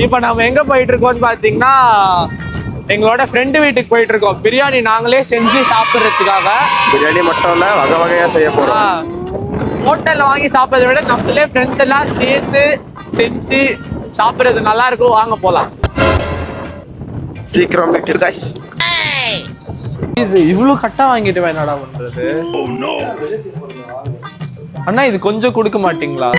இப்ப நம்ம எங்க போயிட்டு இருக்கோம்னு பாத்தீங்கன்னா எங்களோட ஃப்ரெண்டு வீட்டுக்கு போயிட்டு இருக்கோம். பிரியாணி நாங்களே செஞ்சு சாப்பிடுறதுக்காக. பிரியாணி மட்டும் இல்ல, வகை வகையா செய்ய போறோம். ஹோட்டல்ல வாங்கி சாப்பிடுறதை விட நம்மளே ஃப்ரெண்ட்ஸ் எல்லாம் சேர்த்து செஞ்சு சாப்பிடுறது நல்லா இருக்கும். வாங்க போலாம். சீக்கிரம் மீட் गाइस. இது இவ்வளவு கட்டா வாங்கிட்டு என்னடா பண்றது? அண்ணா இது கொஞ்சம் கொடுக்க மாட்டீங்களா?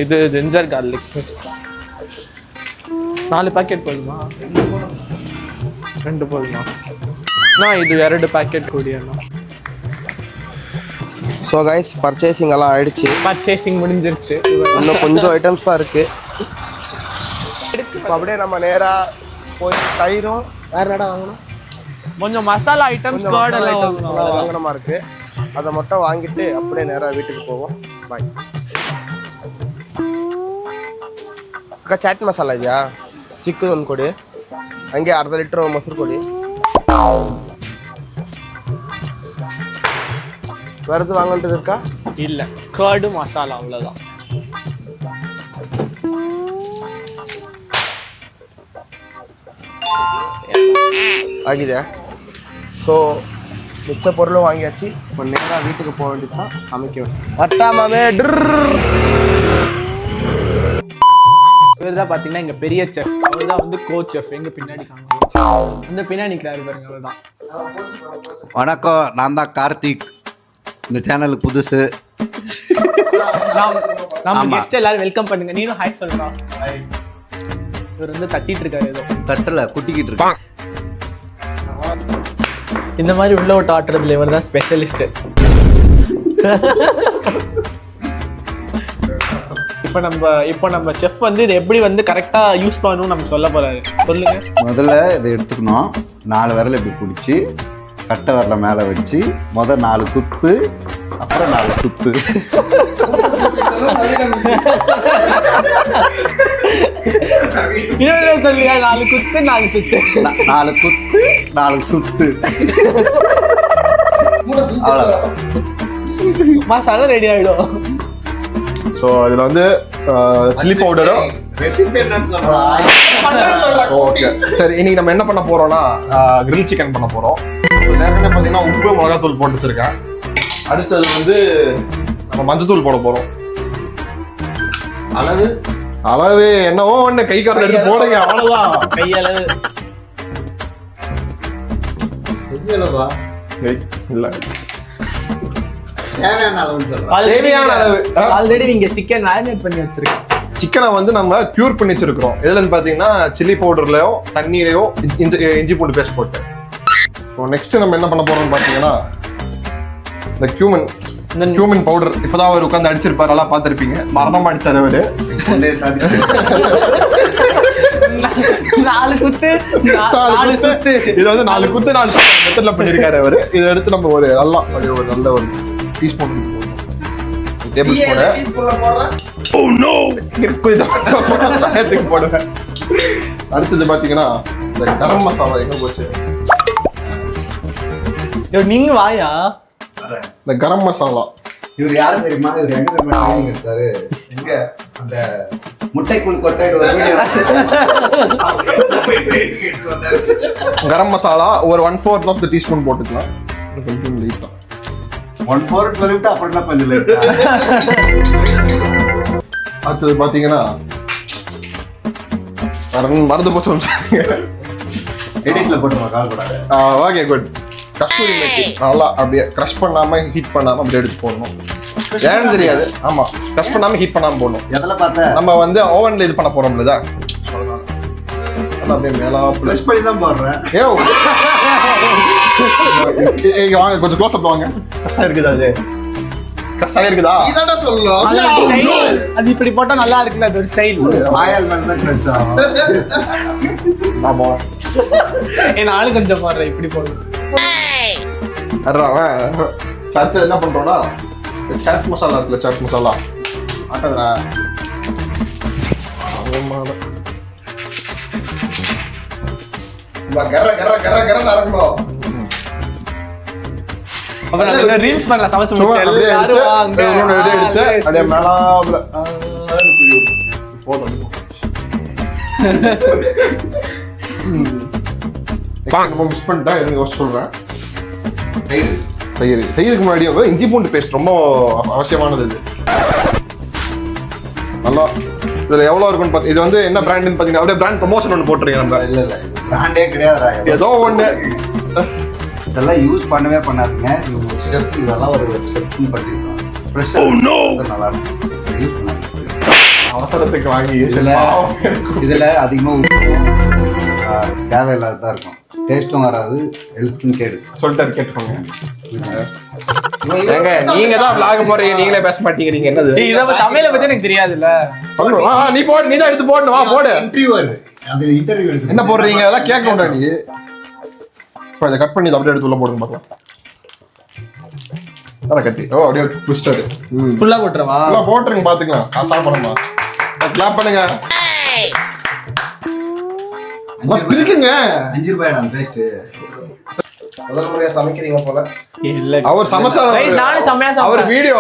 இது ஜிஞ்சர் கார்லிக் பேஸ்ட் 4 பாக்கெட் போதுமா? 2 போதுமா? நான் இது 2 பாக்கெட் கூடியண்ணா. ஸோ गाइस பர்ச்சேசிங் எல்லாம் ஆயிடுச்சு. பர்ச்சேசிங் முடிஞ்சிருச்சு. இன்னும் கொஞ்சம் ஐட்டம்ஸ் தான் இருக்கு. இப்போ அப்படியே நம்ம நேரா போய் தயிரும் வேற என்னடா வாங்கணும், கொஞ்சம் மசாலா ஐட்டம்ஸ் கர்ட் எல்லாம் வாங்கணுமா இருக்கு. அதை மட்டும் வாங்கிட்டு அப்படியே நேரா வீட்டுக்கு போவோம். பாய். ಅಕ್ಕ ಚಾಟ್ ಮಸಾಲ ಇದೆಯಾ? ಚಿಕ್ಕದು ಒಂದು ಕೊಡಿ. ಹಂಗೆ ಅರ್ಧ ಲೀಟ್ರ್ ಮೊಸರು ಕೊಡಿ. வேறு வாங்கிட்டு இருக்கா? இல்ல, கர்டு மசாலா அவ்வளவுதான். ஆகிதா? ஸோ மிச்ச பொருளும் வாங்கியாச்சு. இப்போ நேராக வீட்டுக்கு போக வேண்டியது தான். சமைக்க வேண்டியது வட்டாமாவே. இவர் தான் பார்த்தீங்கன்னா எங்கள் பெரிய செஃப். அவர் தான் வந்து கோ செஃப். எங்கள் பின்னாடி காமிச்சு அந்த பின்னாடி நிற்கிறாரு பாருங்க, அவர் தான். வணக்கம், நான் தான் கார்த்திக். இந்த சேனலுக்கு புதுசு. நம்ம கெஸ்ட் எல்லாரும் வெல்கம் பண்ணுங்க. நீனும் ஹாய் சொல்றா. இவர் வந்து தட்டிட்டு இருக்காரு, ஏதோ தட்டல குட்டிக்கிட்டு இருக்கு. இந்த மாதிரி உள்ள விட்டு ஆட்டுறதுல இவர் தான் ஸ்பெஷலிஸ்ட். இப்போ நம்ம செஃப் வந்து இதை எப்படி வந்து கரெக்டா யூஸ் பண்ணணும் நம்ம சொல்ல போறாரு. சொல்லுங்க. முதல்ல இதை எடுத்துக்கணும். 4 விரலை இப்படி பிடிச்சி கட்டை விரலை மேலே வச்சு 4 குத்து, அப்புறம் 4 சுத்து. சொல்லியா? 4 குத்து 4 சுத்து. 4 குத்து 4 சுத்து. அவ்வளோதான், மசாலா ரெடி ஆயிடும். ஸோ இதில் வந்து சில்லி பவுடரும். ரெசிபி என்னன்னு சொல்றா? ஓகே சரி, இன்னைக்கு நம்ம என்ன பண்ண போறோம்னா கிரில் சிக்கன் பண்ண போறோம். நேரமே பார்த்தீங்கன்னா உப்பு மிளகாத்தூள் போட்டு வச்சிருக்கேன். அடுத்தது வந்து நம்ம மஞ்சத்தூள் போட போறோம். அளவு என்னவோ ஒன்று கை காரத்தை எடுத்து போடுங்க, அவ்வளோதான். கையளவு இல்ல, தேவையான அளவு. ஆல்ரெடி நீங்க சிக்கன் மேரினேட் பண்ணி வச்சிருக்கீங்க. சிக்கனை வந்து நம்ம பியூர் பண்ணி வச்சிருக்கிறோம். எதுலன்னு பாத்தீங்கன்னா சில்லி பவுடர்லயோ தண்ணியிலையோ இஞ்சி பூண்டு பேஸ்ட் போட்டு. நெக்ஸ்ட் நம்ம என்ன பண்ண போறோம்னு பாத்தீங்கன்னா இந்த கியூமின் பவுடர். இப்பதான் அவர் உட்காந்து அடிச்சிருப்பாரு, நல்லா பாத்திருப்பீங்க. மரணம் அடிச்சாரு அவரு. 4 குத்து 4 சுத்து. இது வந்து 4 குத்து 4 மெத்தட்ல பண்ணிருக்காரு அவரு. இதை எடுத்து நம்ம ஒரு நல்ல ஒரு டீஸ்பூன் டேபிள் ஸ்பூன் போடுவேன். அடுத்தது பாத்தீங்கன்னா இந்த கரம் மசாலா எங்க போச்சு? நீங்க வாயா. இந்த கரம் மசாலா இவர் யாரும் தெரியுமா? இவர் எங்க தெரியுமா ட்ரைனிங் எடுத்தாரு? எங்க அந்த முட்டைக்குள் கொட்டை கரம் மசாலா ஒரு 1/4 ஆஃப் தி டீஸ்பூன் போட்டுக்கலாம். கொஞ்சம் லைட்டா 1/4 சொல்லிட்டு அப்புறம் என்ன கொஞ்சம் லைட்டா. அடுத்தது பாத்தீங்கன்னா மறந்து போச்சு. எடிட்ல போட்டுமா கால் போடாது. Okay good. கஸ்தூரி மேத்தி நல்லா அப்படியே க்ரஷ் பண்ணாம ஹீட் பண்ணாம அப்படியே எடுத்து போடணும். ஏன்னு தெரியாது. ஆமா, க்ரஷ் பண்ணாம ஹீட் பண்ணாம போடணும். எதில் பார்த்த நம்ம வந்து ஓவன்ல இது பண்ண போறோம்ல, அப்படியே மேலா ப்ளஷ் பண்ணி தான் போடுறேன். ஏய் வாங்க, கொஞ்சம் க்ளோஸ் அப் வாங்க. கஷ்டம் இருக்குதா? அது கஷ்டம் இருக்குதா? இதானே சொல்லணும். அது இப்படி போட்டா நல்லா இருக்குல்ல, அது ஒரு ஸ்டைல். ஆயல் மேல தான் க்ரஷ் ஆகும். ஆமா, என் ஆளு கொஞ்சம் போடுறேன், இப்படி போடுறேன். அடுத்து என்ன பண்றோம்னா சாட் மசாலா இருக்குல்ல, சாட் மசாலா ஆட்டதுரா. கர கர கர கர நடக்கணும். அப்புறம் ரீல்ஸ் பண்ணலாம் சமைச்சு சும்மா முடிச்சு அப்படியே எடுத்து, எல்லாரும் வாங்க. அப்படியே எடுத்து அப்படியே மேலாப்புல தூக்கி விடு. போதும். நம்ம மிஸ் பண்ணிட்டா எனக்கு யோசிச்சு சொல்றேன். தயிருக்கு முன்னாடி இஞ்சி பூண்டு பேஸ்ட் ரொம்ப அவசியமானது. இது நல்லா இதுல எவ்வளவு இருக்குன்னு பார்த்து இது வந்து என்ன பிராண்ட்னு பாத்தீங்கன்னா அப்படியே பிராண்ட் ப்ரமோஷன் ஒன்று போட்டுருக்கீங்க நம்ம. இல்ல பிராண்டே கிடையாதுடா. ஏதோ ஒண்ணு இதெல்லாம் யூஸ் பண்ணவே பண்ணாதீங்க. இவங்க ஷெஃப் இதெல்லாம் ஒரு ஷெஃப்னு பண்ணிருக்கோம். ஃப்ரெஷ்ஷா நல்லா இருக்கும். யூஸ் பண்ணாதீங்க. அவசரத்துக்கு வாங்கி இதுல அதிகமா உப்பு தேவையில்லாததான் இருக்கும். டேஸ்ட்டும் வராது, ஹெல்த்தும் கேடு. சொல்லிட்டாரு கேட்டுக்கோங்க. ஏங்க நீங்க தான் vlog போறீங்க, நீங்களே பேச மாட்டீங்க. என்னது டேய், இத சமையல பத்தி எனக்கு தெரியாதுல்ல. நீ போடு, நீ தான் எடுத்து போடணும். வா போடு. இன்டர்வியூ அது இன்டர்வியூ எடுத்து என்ன போடுறீங்க அதெல்லாம் கேட்கணும்டா நீ. இப்போ இதை கட் பண்ணி அப்படியே எடுத்து உள்ள போடுங்க பார்க்கலாம். அட கத்தி. ஓ அப்படியே ட்விஸ்டர். ஃபுல்லா போட்றவா? ஃபுல்லா போட்டுருங்க பாத்துக்கலாம். சாப்பிடணுமா? கிளாப் பண்ணுங்க. பிரிக்குங்க. 5 ரூபாய்டா அந்த பேஸ்ட். முதல் முறையா சமைக்கிறீங்க போல. இல்ல. அவர் சமைச்சாரு. நானும் செமையா அவர் சாப்பிடுறேன். வீடியோ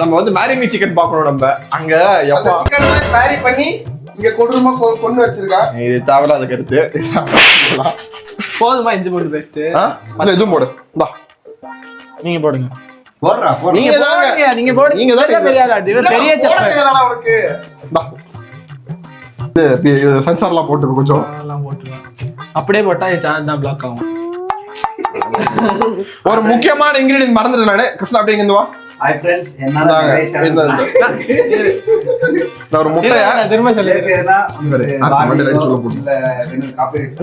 நம்ம வந்து மேரினி சிக்கன் பார்க்கணும். நம்ம அங்க அந்த எப்பா சிக்கன் மேரி பண்ணி இங்க கொடூரமா கொண்டு வச்சிருக்கா. இது தேவையில்லாத கருத்து. போதுமா இஞ்சி பூண்டு பேஸ்ட்? அந்த இதுவும் போடு. இந்தா நீங்க போடுங்க. போடுறா நீங்க தாங்க. நீங்க போடுங்க. நீங்க தான் பெரிய ஆளு. இவர் பெரிய செஃப். உனக்கு இந்தா. இது சென்சார்லாம் போட்டு கொஞ்சம் எல்லாம் போட்டுருவேன். அப்படியே போட்டா என் சேனல் தான் பிளாக் ஆகும். ஒரு முக்கியமான இன்கிரிடியன்ட் மறந்துட்டேன் நானு. கிருஷ்ணா அப்படியே இங்க வா. ஹாய் फ्रेंड्स, என்னால நிறைய சேனல் நான் ஒரு முட்டைய நான் திரும்ப சொல்றேன். பேர்னா மண்டல ரைட் சொல்ல போடு. இல்ல வெறும் காப்பிரைட்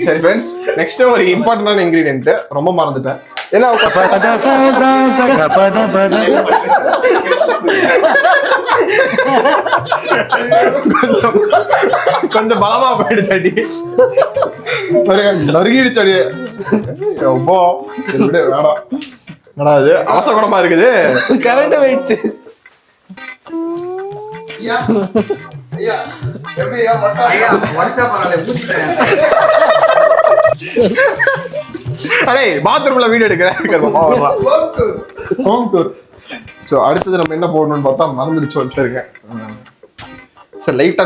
சரி ஃப்ரெண்ட்ஸ், நெக்ஸ்ட் ஒரு இம்பார்ட்டன்டான இன்கிரிடியன்ட் ரொம்ப மறந்துட்டேன். ஏன்னா கொஞ்சம் பலமா போயிடுச்சு அடி. நறுகிடுச்சு அடி. ரொம்ப வேணாம். என்னடா இது அவசகுணமா இருக்குது. கரண்ட் போயிடுச்சு. ஐயா ஐயா எப்படியா மட்டா ஐயா உடைச்சா பரவாயில்ல, ஊத்திட்டேன். அடே பாத்ரூம்ல வீடியோ எடுக்கிறேன். Home tour. ஸோ அடுத்தது நம்ம என்ன போடணும்னு பார்த்தா மறந்துடுச்சு வந்துருக்கேன். சார் லைட்டா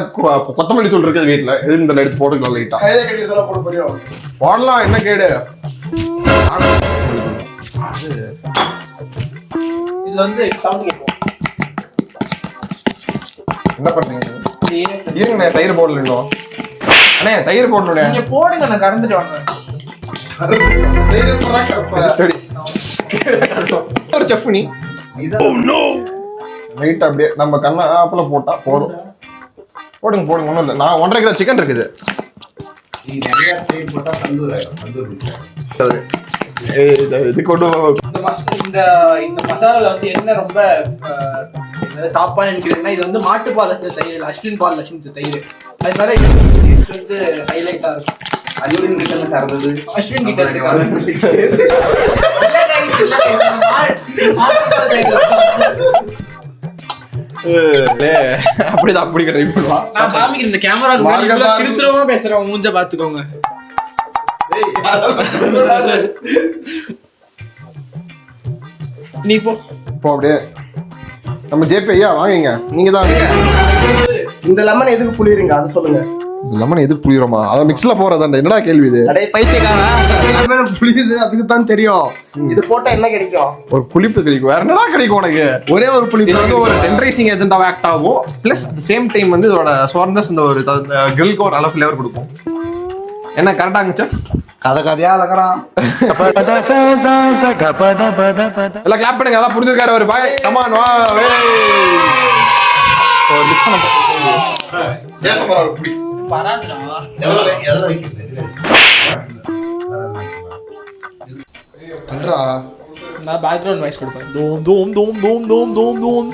கொத்தமல்லி தூள் இருக்குது வீட்டில், எழுந்து எடுத்து போட்டுக்கலாம். லைட்டா கையில கட்டி இதெல்லாம் போட போறியோ? போடலாம், என்ன கேடு. இதுல வந்து சவுண்ட் கேட்கும். என்ன பண்றீங்க? இருங்க, தயிர் போடல இன்னும். அண்ணே தயிர் போடணும்ண்ணே. நீங்க போடுங்க, நான் கறந்துட்டு வாங்க. சரி. ஒரு செஃப் நீ லைட் அப்படியே நம்ம கண்ணா ஆப்பிள போட்டா போதும். போடுங்க போடுங்க, ஒன்றும் இல்லை. நான் 1.5 கிலோ சிக்கன் இருக்குது. நீ நிறைய தேய் போட்டா தந்தூர் ஆயிடும். தந்தூர் இது கொண்டு இந்த மசாலால வந்து என்ன ரொம்ப டாப்பா நினைக்கிறேன்னா, இது வந்து மாட்டுப்பால் தயிர், அஸ்வின் பால் செஞ்ச தயிர். அதனால இது வந்து ஹைலைட்டா இருக்கும். அஸ்வின் கிட்ட கறந்தது. அஸ்வின் கிட்ட அப்படிதான் அப்படி ட்ரை பண்ணுவான். நான் காமிக்கிறேன். இந்த கேமராக்கு முன்னாடி இவ்வளவு திருத்திரமா பேசுறேன். மூஞ்ச பாத்துக்கோங்க. நீ போ அப்படியே நம்ம ஜேபி ஐயா வாங்குங்க. நீங்க தான் இந்த லெமன் எதுக்கு புளியறீங்க அதை சொல்லுங்க. லெமன் எதுக்கு புளியுறோமா? அதை மிக்ஸ்ல போறதாண்டா. என்னடா கேள்வி இது? அடே பைத்தியக்காரா, லெமன் புளியுது அதுக்கு தான் தெரியும். இது போட்டா என்ன கிடைக்கும்? ஒரு புளிப்பு கிடைக்கும். வேற என்னடா கிடைக்கும் உனக்கு? ஒரே ஒரு புளிப்பு. இது வந்து ஒரு டென்ரைசிங் ஏஜென்டாக ஆக்ட் ஆகும். பிளஸ் அட் சேம் டைம் வந்து இதோட ஸ்வர்னஸ் இந்த ஒரு கிரில்க்கு ஒரு நல்ல ஃபிளேவர் கொடுக்கும். என்ன கரெக்டா இருந்துச்சு? கதை கதையா அழகிறான். எல்லாம் கிளாப் பண்ணுங்க. எல்லாம் புரிஞ்சிருக்காரு ஒரு பாய். கமான் வா. தேசம் ஒரு புடி பராதுடா. பண்றா. நான் பேக்ரவுண்ட் வாய்ஸ் கொடுப்பேன். தூம் தூம் தூம் தூம் தூம் தூம் தூம்.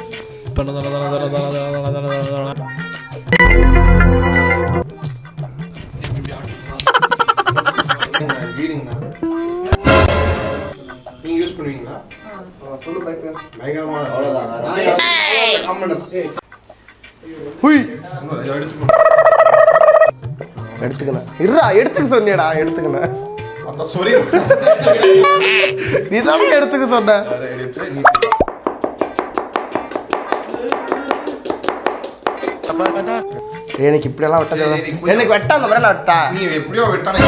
நீங்க யூஸ் பண்ணுவீங்களா? சொல்லு பைக்கு. பயங்கரமான அவ்வளவுதான். எடுத்துக்கணும். இருடா, எடுத்துக்க சொன்னியடா. எடுத்துக்கணும். அதான் sorry. நீ தான் எடுத்துக்க சொன்ன. எனக்கு இப்படியெல்லாம் வெட்ட எனக்கு வெட்டாங்க வரல வெட்டா. நீ எப்படியோ வெட்டானே.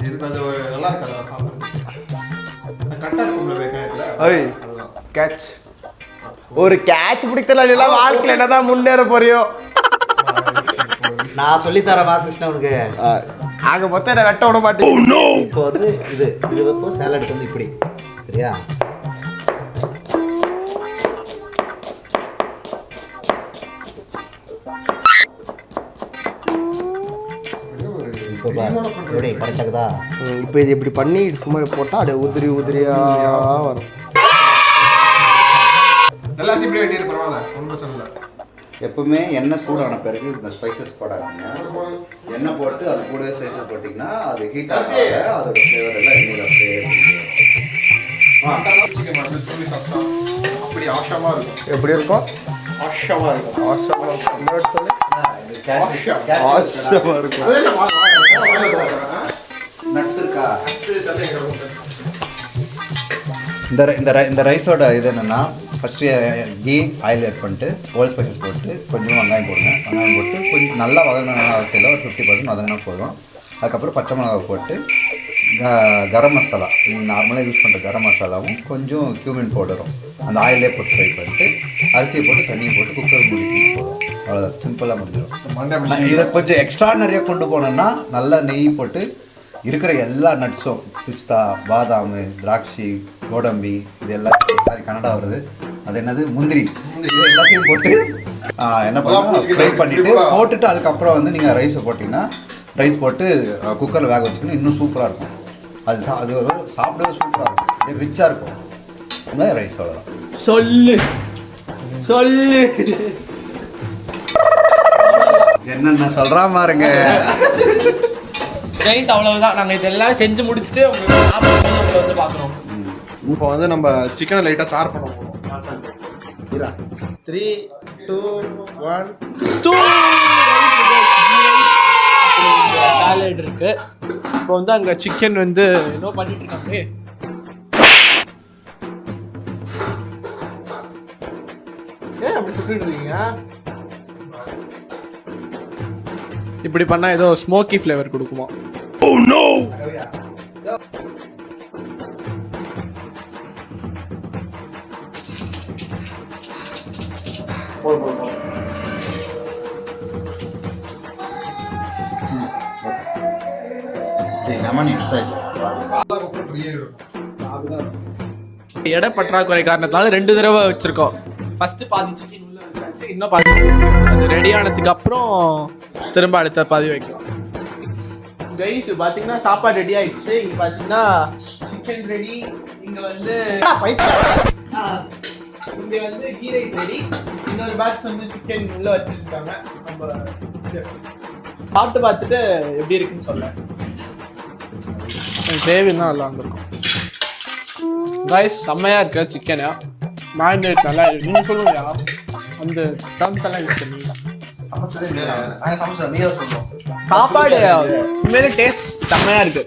எனக்கு அது நல்லா இருக்காது சாப்பிடுறதுக்கு. கரெக்டா இருக்கும்ல வெங்காயத்துல. ஓய் கேட்ச். ஒரு கேட்ச் பிடிக்கல இல்ல வாழ்க்கையில என்னதான் முன்னேற போறியோ. நான் சொல்லி தரேன் கிருஷ்ணா உனக்கு. ஆக மொத்தம் என்ன வெட்ட விட மாட்டேன். இப்போ வந்து இது வைப்போம், சேலட் வந்து இப்படி சரியா? இப்போ எப்படி கரெக்டாகுதா? இப்போ இது இப்படி பண்ணி சும்மா போட்டா அப்படியே உதிரியா வரும். எல்லாத்தையும் இப்படியே வெட்டி பரவாயில்ல, ஒன்றும் பிரச்சனை இல்லை. எப்பவுமே எண்ணெய் சூடான பிறகு இந்த ஸ்பைசஸ் போடாதீங்க. எண்ணெய் போட்டு அது கூடவே ஸ்பைசஸ் போட்டிங்கன்னா அது ஹீட் ஆக அதோட ஃப்ளேவர் எல்லாம் எண்ணெயில் அப்படியே சிக்கன் மட்டன் சொல்லி சாப்பிட்டா அப்படி ஆஷாமா இருக்கும். எப்படி இருக்கும்? ஆஷாமா இருக்கும். ஆஷாமா இருக்கும். இன்னொரு சொல்லு. ஆஷாமா இருக்கும். நட்ஸ் இருக்கா? இந்த ரைஸோட இது என்னென்னா ஃபஸ்ட்டு கீ ஆயில் ஆட் பண்ணிட்டு ஹோல் ஸ்பைசஸ் போட்டு கொஞ்சம் வெங்காயம் போடுங்க. வெங்காயம் போட்டு கொஞ்சம் நல்லா வதங்கினா அவசியம் இல்லை, ஒரு 50% வதங்கினா போதும். அதுக்கப்புறம் பச்சை மிளகாய் போட்டு கரம் மசாலா, நீங்கள் நார்மலாக யூஸ் பண்ணுற கரம் மசாலாவும் கொஞ்சம் கியூமின் பவுடரும் அந்த ஆயிலே போட்டு ஃப்ரை பண்ணிட்டு அரிசியை போட்டு தண்ணியை போட்டு குக்கர் முடிச்சு போதும். அவ்வளோதான், சிம்பிளாக முடிஞ்சிடும். இதை கொஞ்சம் எக்ஸ்ட்ரா நிறைய கொண்டு போனோன்னா நல்லா நெய் போட்டு இருக்கிற எல்லா நட்ஸும் பிஸ்தா, பாதாம், திராட்சை, கோடம்பி, இது எல்லாம் சாரி கனடா வருது, அது என்னது முந்திரி, இது எல்லாத்தையும் போட்டு என்ன பண்ணலாம் ஃப்ரை பண்ணிவிட்டு போட்டுட்டு அதுக்கப்புறம் வந்து நீங்கள் ரைஸை போட்டிங்கன்னா ரைஸ் போட்டு குக்கரில் வேக வச்சுக்கணும். இன்னும் சூப்பராக இருக்கும். அது ஒரு சாப்பிடவே சூப்பராக இருக்கும். இது ரிச்சாக இருக்கும். அதுதான் ரைஸ். அவ்வளோதான். சொல்லு என்னென்ன சொல்கிறான் பாருங்க கைஸ். அவ்வளவுதான், நாங்கள் இதெல்லாம் செஞ்சு முடிச்சுட்டு உங்களை வந்து பார்க்குறோம். இப்போ வந்து நம்ம சிக்கனை லைட்டாக சார் பண்ண போகிறோம். 3, 2, 1. சாலட் இருக்கு. இப்போ வந்து அங்கே சிக்கன் வந்து என்ன பண்ணிட்டு இருக்காங்க. ஏன் அப்படி சுட்டுட்டு இருக்கீங்க? இப்படி பண்ணா ஏதோ ஸ்மோக்கி ஃப்ளேவர் கொடுக்குமா? Oh no! லெமன் எக்ஸ்ட்ரா எடை பற்றாக்குறை காரணத்தால 2 தடவை வச்சிருக்கோம். ஃபர்ஸ்ட் பாதி சிக்கன் உள்ள வச்சாச்சு, இன்னும் பாதி அது ரெடி ஆனதுக்கு அப்புறம் திரும்ப அடுத்த பாதி வைக்கலாம். கைஸ் பாத்தீங்கன்னா சாப்பாடு ரெடி ஆயிடுச்சு. இங்க பாத்தீங்கன்னா சிக்கன் ரெடி, இங்க வந்து கீ ரைஸ் ரெடி, இன்னொரு பேட்ச் வந்து சிக்கன் உள்ள வச்சிருக்காங்க. நம்ம சாப்பிட்டு பார்த்துட்டு எப்படி இருக்குன்னு சொல்ல. கிரேவின்னா நல்லா இருந்திருக்கும். கைஸ் செம்மையா இருக்க சிக்கனு மேரினேட் நல்லா இருக்கு. நீங்க சொல்லுங்க அந்த டர்ம்ஸ் எல்லாம் யூஸ் பண்ணி சாப்பாடு உண்மையிலே டேஸ்ட் செம்மையா இருக்கு.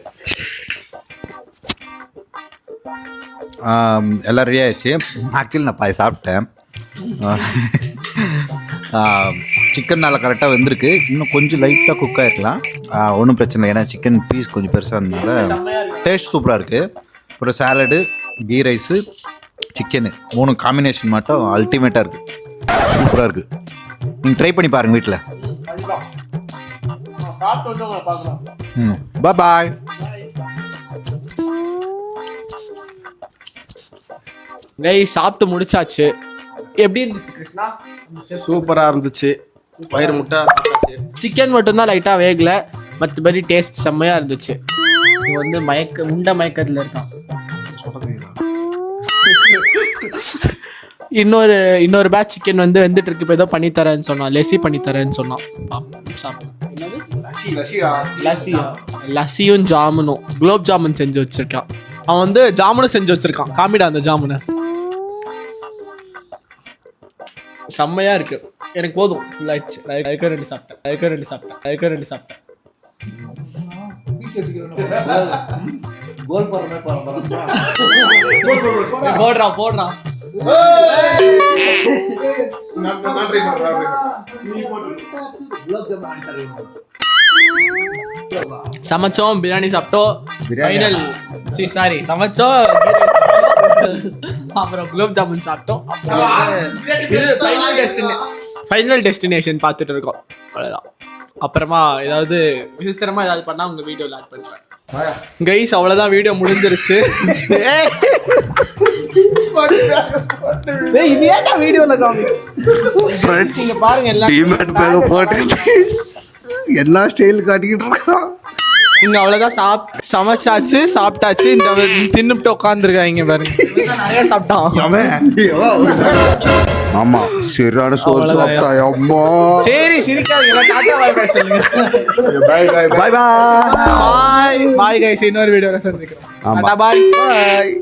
எல்லாம் ரெடி ஆயிடுச்சு. ஆக்சுவலி நான் பாதி சாப்பிட்டேன். சிக்கன் நல்லா கரெக்டாக வெந்திருக்கு. இன்னும் கொஞ்சம் லைட்டாக குக் ஆகிருக்கலாம், ஒன்றும் பிரச்சனை இல்லை. ஏன்னா சிக்கன் பீஸ் கொஞ்சம் பெருசாக இருந்தனால டேஸ்ட் சூப்பராக இருக்குது. அப்புறம் salad, ghee rice, chicken 3 combination மட்டும் அல்டிமேட்டாக இருக்குது, சூப்பராக இருக்குது. நீங்கள் ட்ரை பண்ணி பாருங்கள் வீட்டில். பாய். சாப்பிட்டு முடிச்சாச்சு. எப்படி இருந்துச்சு கிருஷ்ணா? சூப்பராக இருந்துச்சு. வயிறு முட்டை. சிக்கன் மட்டும்தான் லைட்டாக வேகல, மற்றபடி டேஸ்ட் செம்மையாக இருந்துச்சு. இது வந்து மயக்கத்தில் இருக்கான். இன்னொரு பேட்ச் சிக்கன் வந்து வெந்துட்டு இருக்கு. இப்போ ஏதோ பண்ணித்தரேன்னு சொன்னான், லெசி பண்ணித்தரேன்னு சொன்னான். லஸ்ஸியும் ஜாமுனும், குலோப் ஜாமுன் செஞ்சு வச்சிருக்கான். அவன் வந்து ஜாமுனும் செஞ்சு வச்சிருக்கான். காமிடா அந்த ஜாமுனை. செம்மையா இருக்கு. எனக்கு போதும், ஃபுல் ஆயிடுச்சு. 2 சாப்பிட்டேன். கோல் போடுற மாதிரி போடுறான் சமைச்சோம், பிரியாணி சாப்பிட்டோம், ஃபைனல் சாரி சமைச்சோம், அப்புறம் குலோப் ஜாமுன் சாப்பிட்டோம், ஃபைனல் டெஸ்டினேஷன் பார்த்துட்டு இருக்கோம். அவ்வளோதான். அப்புறமா ஏதாவது விசித்திரமா ஏதாவது பண்ணா உங்க வீடியோல ஆட் பண்றேன். கைஸ் அவ்வளவுதான், வீடியோ முடிஞ்சிருச்சு. இது ஏன்டா வீடியோல காமி ஃப்ரெண்ட்ஸ் நீங்க பாருங்க எல்லாம் டீமேட் பேக் போட்டு எல்லா ஸ்டைல் காட்டிக்கிட்டு இருக்கான். இங்க அவ்வளவுதான், சமைச்சாச்சு, சாப்பிட்டாச்சு, இந்த தின்னுட்டு உட்காந்துருக்காங்க பாருங்க. நிறைய சாப்பிட்டான் ஆமா, சரியான சோறு சாப்பிட்டா. அம்மா சரி சிரிக்காதீங்க, டாடா பாய் பாய் சொல்லுங்க. பாய் பாய் பாய் பாய் கைஸ், இன்னொரு வீடியோல சந்திக்கிறோம். டாடா பாய்.